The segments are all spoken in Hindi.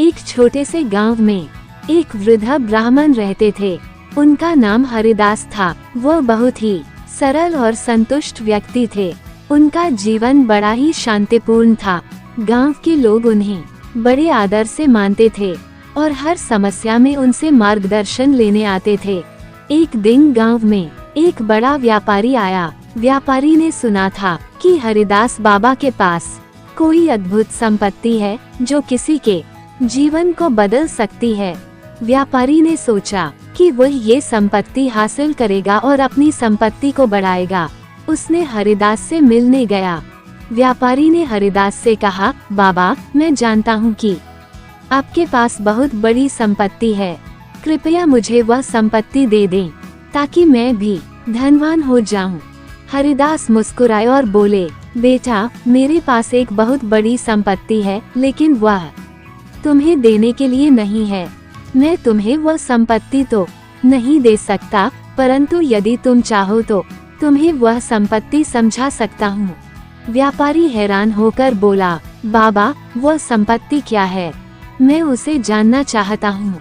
एक छोटे से गांव में एक वृद्ध ब्राह्मण रहते थे। उनका नाम हरिदास था। वो बहुत ही सरल और संतुष्ट व्यक्ति थे। उनका जीवन बड़ा ही शांतिपूर्ण था। गांव के लोग उन्हें बड़े आदर से मानते थे और हर समस्या में उनसे मार्गदर्शन लेने आते थे। एक दिन गांव में एक बड़ा व्यापारी आया। व्यापारी ने सुना था कि हरिदास बाबा के पास कोई अद्भुत संपत्ति है जो किसी के जीवन को बदल सकती है। व्यापारी ने सोचा कि वह ये संपत्ति हासिल करेगा और अपनी संपत्ति को बढ़ाएगा। उसने हरिदास से मिलने गया। व्यापारी ने हरिदास से कहा, बाबा, मैं जानता हूँ कि आपके पास बहुत बड़ी संपत्ति है। कृपया मुझे वह संपत्ति दे दें ताकि मैं भी धनवान हो जाऊं। हरिदास मुस्कुराए और बोले, बेटा, मेरे पास एक बहुत बड़ी संपत्ति है, लेकिन वह तुम्हें देने के लिए नहीं है। मैं तुम्हें वह संपत्ति तो नहीं दे सकता, परंतु यदि तुम चाहो तो तुम्हें वह संपत्ति समझा सकता हूँ। व्यापारी हैरान होकर बोला, बाबा, वह संपत्ति क्या है? मैं उसे जानना चाहता हूँ।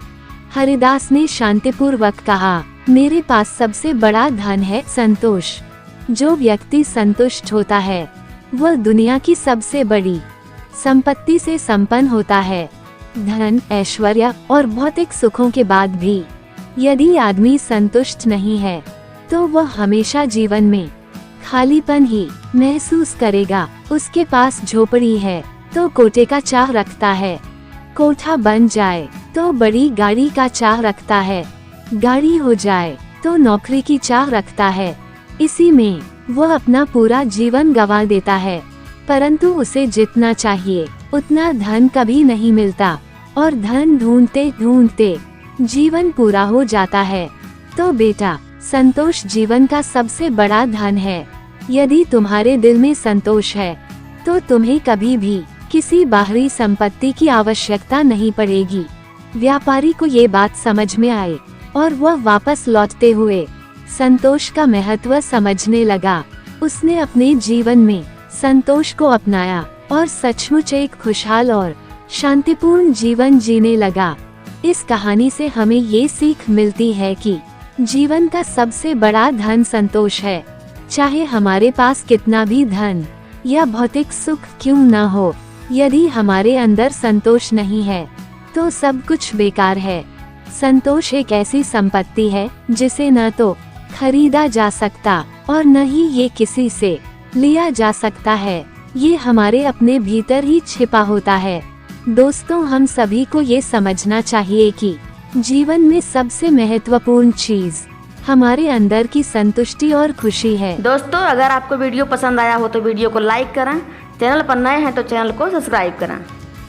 हरिदास ने शांतिपूर्वक कहा, मेरे पास सबसे बड़ा धन है संतोष। जो व्यक्ति संतुष्ट होता है वह दुनिया की सबसे बड़ी संपत्ति से संपन्न होता है। धन, ऐश्वर्य और भौतिक सुखों के बाद भी यदि आदमी संतुष्ट नहीं है तो वह हमेशा जीवन में खालीपन ही महसूस करेगा। उसके पास झोपड़ी है तो कोठे का चाह रखता है, कोठा बन जाए तो बड़ी गाड़ी का चाह रखता है, गाड़ी हो जाए तो नौकरी की चाह रखता है। इसी में वह अपना पूरा जीवन गंवा देता है। परंतु उसे जितना चाहिए उतना धन कभी नहीं मिलता और धन ढूंढते ढूंढते जीवन पूरा हो जाता है। तो बेटा, संतोष जीवन का सबसे बड़ा धन है। यदि तुम्हारे दिल में संतोष है तो तुम्हें कभी भी किसी बाहरी संपत्ति की आवश्यकता नहीं पड़ेगी। व्यापारी को ये बात समझ में आई और वह वापस लौटते हुए संतोष का महत्व समझने लगा। उसने अपने जीवन में संतोष को अपनाया और सचमुच एक खुशहाल और शांतिपूर्ण जीवन जीने लगा। इस कहानी से हमें ये सीख मिलती है कि जीवन का सबसे बड़ा धन संतोष है। चाहे हमारे पास कितना भी धन या भौतिक सुख क्यों न हो, यदि हमारे अंदर संतोष नहीं है तो सब कुछ बेकार है। संतोष एक ऐसी संपत्ति है जिसे न तो खरीदा जा सकता और न ही ये किसी से लिया जा सकता है। ये हमारे अपने भीतर ही छिपा होता है। दोस्तों, हम सभी को ये समझना चाहिए कि जीवन में सबसे महत्वपूर्ण चीज हमारे अंदर की संतुष्टि और खुशी है। दोस्तों, अगर आपको वीडियो पसंद आया हो तो वीडियो को लाइक करें, चैनल पर नए हैं तो चैनल को सब्सक्राइब करें।